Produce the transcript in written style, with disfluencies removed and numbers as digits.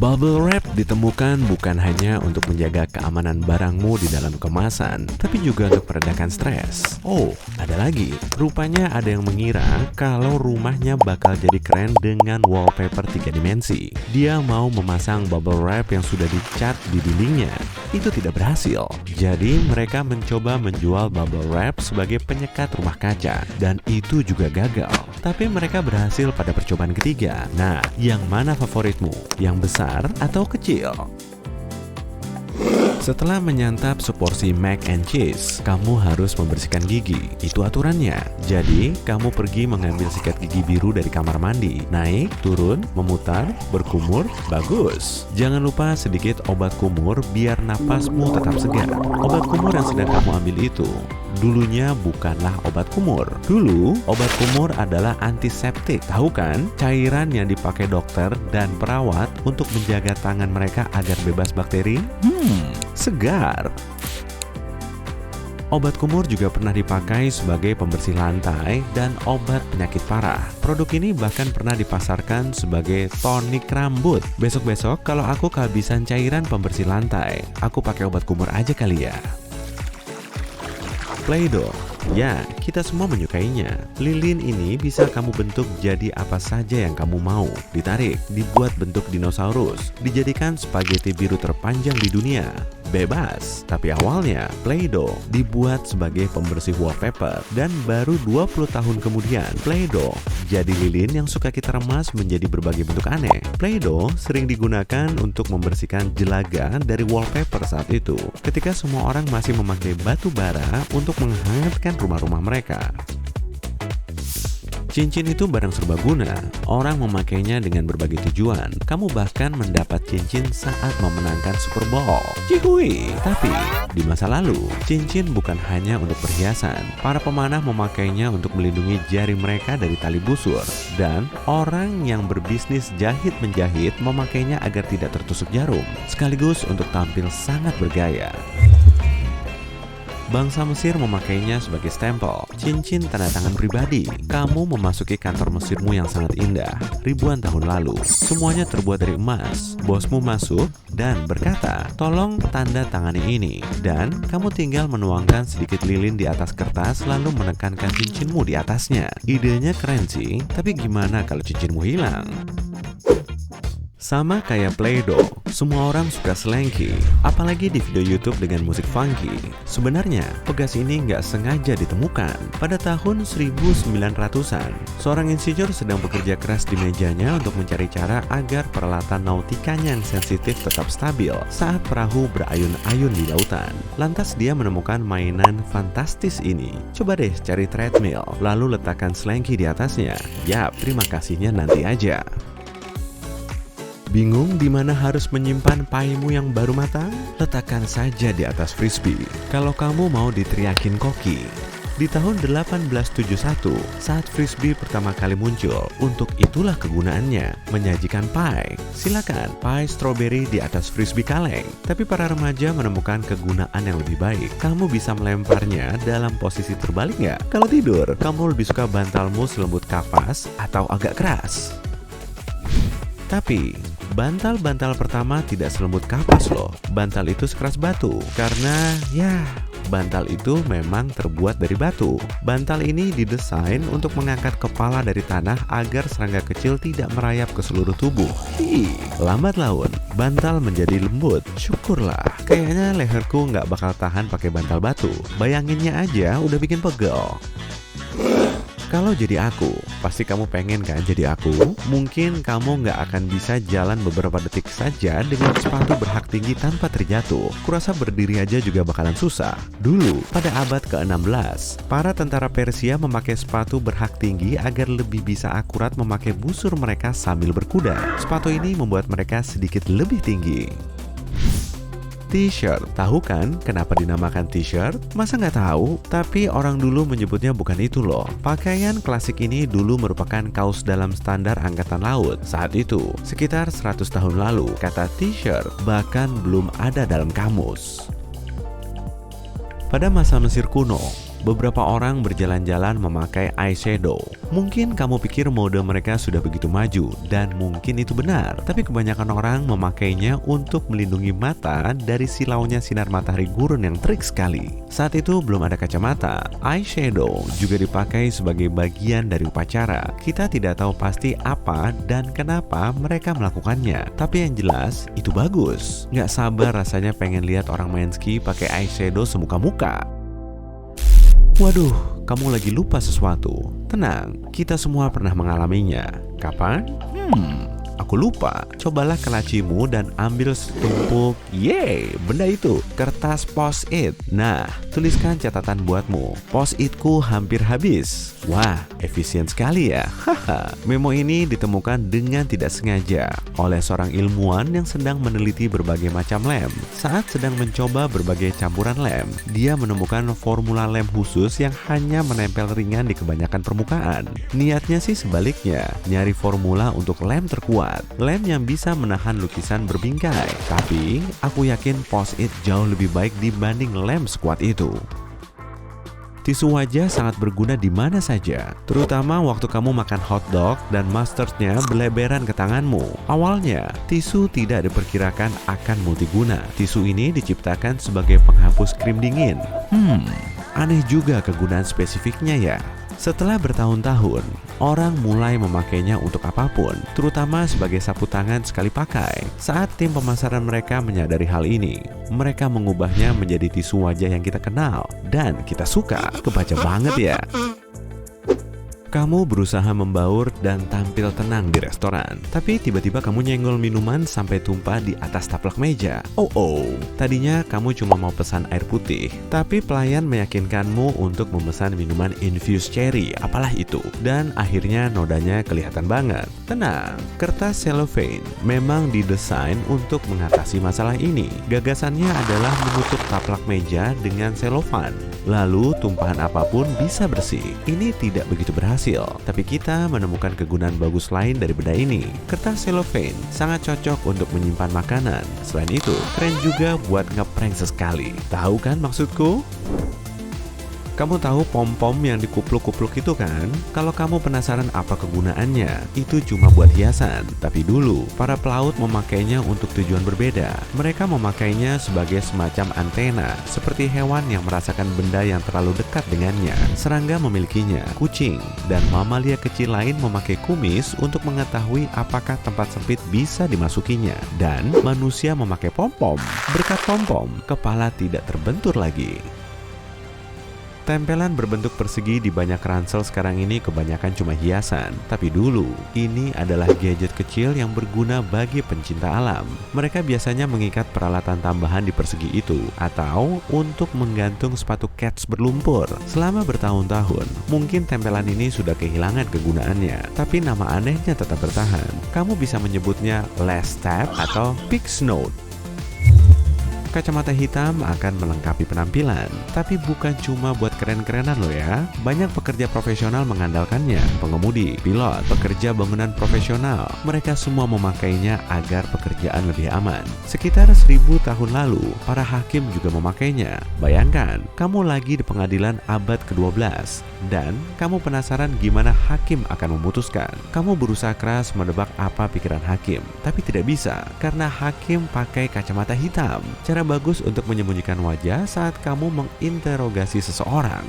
Bubble wrap ditemukan bukan hanya untuk menjaga keamanan barangmu di dalam kemasan, tapi juga untuk meredakan stres. Oh, ada lagi. Rupanya ada yang mengira kalau rumahnya bakal jadi keren dengan wallpaper 3 dimensi. Dia mau memasang bubble wrap yang sudah dicat di dindingnya. Itu tidak berhasil. Jadi mereka mencoba menjual bubble wrap sebagai penyekat rumah kaca, dan itu juga gagal. Tapi mereka berhasil pada percobaan ketiga. Nah, yang mana favoritmu? Yang besar atau kecil? Setelah menyantap seporsi mac and cheese, kamu harus membersihkan gigi. Itu aturannya. Jadi, kamu pergi mengambil sikat gigi biru dari kamar mandi. Naik, turun, memutar, berkumur, bagus. Jangan lupa sedikit obat kumur biar napasmu tetap segar. Obat kumur yang sedang kamu ambil itu dulunya bukanlah obat kumur. Dulu, obat kumur adalah antiseptik. Tahu kan? Cairan yang dipakai dokter dan perawat untuk menjaga tangan mereka agar bebas bakteri. Segar. Obat kumur juga pernah dipakai sebagai pembersih lantai dan obat penyakit parah. Produk ini bahkan pernah dipasarkan sebagai tonik rambut. Besok-besok kalau aku kehabisan cairan pembersih lantai, aku pakai obat kumur aja kali ya. Play-Doh. Ya, kita semua menyukainya. Lilin ini bisa kamu bentuk jadi apa saja yang kamu mau. Ditarik, dibuat bentuk dinosaurus, dijadikan spaghetti biru terpanjang di dunia. Bebas. Tapi awalnya, Play-Doh dibuat sebagai pembersih wallpaper. Dan baru 20 tahun kemudian, Play-Doh jadi lilin yang suka kita remas menjadi berbagai bentuk aneh. Play-Doh sering digunakan untuk membersihkan jelaga dari wallpaper saat itu, ketika semua orang masih memakai batu bara untuk menghangatkan rumah-rumah mereka. Cincin itu barang serbaguna. Orang memakainya dengan berbagai tujuan. Kamu bahkan mendapat cincin saat memenangkan Super Bowl. Cihui! Tapi, di masa lalu, cincin bukan hanya untuk perhiasan. Para pemanah memakainya untuk melindungi jari mereka dari tali busur. Dan orang yang berbisnis jahit-menjahit memakainya agar tidak tertusuk jarum. Sekaligus untuk tampil sangat bergaya. Bangsa Mesir memakainya sebagai stempel, cincin tanda tangan pribadi. Kamu memasuki kantor Mesirmu yang sangat indah, ribuan tahun lalu. Semuanya terbuat dari emas. Bosmu masuk dan berkata, tolong tanda tangani ini. Dan kamu tinggal menuangkan sedikit lilin di atas kertas lalu menekankan cincinmu di atasnya. Idenya keren sih, tapi gimana kalau cincinmu hilang? Sama kayak Play-Doh, semua orang suka slanky, apalagi di video YouTube dengan musik funky. Sebenarnya, pegas ini nggak sengaja ditemukan. Pada tahun 1900-an, seorang insinyur sedang bekerja keras di mejanya untuk mencari cara agar peralatan nautikanya yang sensitif tetap stabil saat perahu berayun-ayun di lautan. Lantas dia menemukan mainan fantastis ini. Coba deh cari treadmill, lalu letakkan slanky di atasnya. Yap, terima kasihnya nanti aja. Bingung di mana harus menyimpan paimu yang baru matang? Letakkan saja di atas frisbee. Kalau kamu mau diteriakin koki. Di tahun 1871, saat frisbee pertama kali muncul, untuk itulah kegunaannya, menyajikan pie. Silakan, pie strawberry di atas frisbee kaleng. Tapi para remaja menemukan kegunaan yang lebih baik. Kamu bisa melemparnya dalam posisi terbalik nggak? Kalau tidur, kamu lebih suka bantalmu selembut kapas atau agak keras? Tapi, bantal-bantal pertama tidak selembut kapas loh. Bantal itu sekeras batu. Karena, bantal itu memang terbuat dari batu. Bantal ini didesain untuk mengangkat kepala dari tanah agar serangga kecil tidak merayap ke seluruh tubuh. Lambat laun, bantal menjadi lembut. Syukurlah, kayaknya leherku nggak bakal tahan pakai bantal batu. Bayanginnya aja udah bikin pegel. Kalau jadi aku, pasti kamu pengen kan jadi aku? Mungkin kamu nggak akan bisa jalan beberapa detik saja dengan sepatu berhak tinggi tanpa terjatuh. Kurasa berdiri aja juga bakalan susah. Dulu, pada abad ke-16, para tentara Persia memakai sepatu berhak tinggi agar lebih bisa akurat memakai busur mereka sambil berkuda. Sepatu ini membuat mereka sedikit lebih tinggi. T-shirt. Tahu kan kenapa dinamakan t-shirt? Masa nggak tahu? Tapi orang dulu menyebutnya bukan itu loh. Pakaian klasik ini dulu merupakan kaos dalam standar angkatan laut. Saat itu, sekitar 100 tahun lalu, kata t-shirt bahkan belum ada dalam kamus. Pada masa Mesir kuno, beberapa orang berjalan-jalan memakai eyeshadow. Mungkin kamu pikir mode mereka sudah begitu maju, dan mungkin itu benar. Tapi kebanyakan orang memakainya untuk melindungi mata dari silaunya sinar matahari gurun yang terik sekali. Saat itu belum ada kacamata, eyeshadow juga dipakai sebagai bagian dari upacara. Kita tidak tahu pasti apa dan kenapa mereka melakukannya. Tapi yang jelas, itu bagus. Nggak sabar rasanya pengen lihat orang main ski pakai eyeshadow semuka-muka. Waduh, kamu lagi lupa sesuatu. Tenang, kita semua pernah mengalaminya. Kapan? Aku lupa. Cobalah ke lacimu dan ambil setumpuk, benda itu, kertas post-it. Nah, tuliskan catatan buatmu. Post-itku hampir habis. Wah, efisien sekali ya. Haha. Memo ini ditemukan dengan tidak sengaja oleh seorang ilmuwan yang sedang meneliti berbagai macam lem. Saat sedang mencoba berbagai campuran lem, dia menemukan formula lem khusus yang hanya menempel ringan di kebanyakan permukaan. Niatnya sih sebaliknya, nyari formula untuk lem terkuat. Lem yang bisa menahan lukisan berbingkai. Tapi, aku yakin post-it jauh lebih baik dibanding lem sekuat itu. Tisu wajah sangat berguna di mana saja, terutama waktu kamu makan hotdog dan mustardnya beleberan ke tanganmu. Awalnya, tisu tidak diperkirakan akan multiguna. Tisu ini diciptakan sebagai penghapus krim dingin. Aneh juga kegunaan spesifiknya ya. Setelah bertahun-tahun, orang mulai memakainya untuk apapun, terutama sebagai sapu tangan sekali pakai. Saat tim pemasaran mereka menyadari hal ini, mereka mengubahnya menjadi tisu wajah yang kita kenal dan kita suka. Kebaca banget ya. Kamu berusaha membaur dan tampil tenang di restoran, tapi tiba-tiba kamu nyenggol minuman sampai tumpah di atas taplak meja. Tadinya kamu cuma mau pesan air putih, tapi pelayan meyakinkanmu untuk memesan minuman infused cherry, apalah itu. Dan akhirnya nodanya kelihatan banget. Tenang, kertas cellophane memang didesain untuk mengatasi masalah ini. Gagasannya adalah menutup taplak meja dengan selofan, lalu tumpahan apapun bisa bersih. Ini tidak begitu berhasil. Tapi kita menemukan kegunaan bagus lain dari benda ini. Kertas cellophane sangat cocok untuk menyimpan makanan. Selain itu, keren juga buat ngeprank sesekali. Tahu kan maksudku? Kamu tahu pom-pom yang dikupluk-kupluk itu kan? Kalau kamu penasaran apa kegunaannya, itu cuma buat hiasan. Tapi dulu, para pelaut memakainya untuk tujuan berbeda. Mereka memakainya sebagai semacam antena, seperti hewan yang merasakan benda yang terlalu dekat dengannya. Serangga memilikinya, kucing, dan mamalia kecil lain memakai kumis untuk mengetahui apakah tempat sempit bisa dimasukinya. Dan manusia memakai pom-pom. Berkat pom-pom, kepala tidak terbentur lagi. Tempelan berbentuk persegi di banyak ransel sekarang ini kebanyakan cuma hiasan. Tapi dulu, ini adalah gadget kecil yang berguna bagi pencinta alam. Mereka biasanya mengikat peralatan tambahan di persegi itu, atau untuk menggantung sepatu kets berlumpur. Selama bertahun-tahun, mungkin tempelan ini sudah kehilangan kegunaannya, tapi nama anehnya tetap bertahan. Kamu bisa menyebutnya last step atau fixed note. Kacamata hitam akan melengkapi penampilan, tapi bukan cuma buat keren-kerenan loh ya. Banyak pekerja profesional mengandalkannya. Pengemudi, pilot, pekerja bangunan profesional, mereka semua memakainya agar pekerjaan lebih aman. Sekitar 1000 tahun lalu, para hakim juga memakainya. Bayangkan, kamu lagi di pengadilan abad ke-12, dan kamu penasaran gimana hakim akan memutuskan. Kamu berusaha keras menebak apa pikiran hakim, tapi tidak bisa, karena hakim pakai kacamata hitam. Cara bagus untuk menyembunyikan wajah saat kamu menginterogasi seseorang.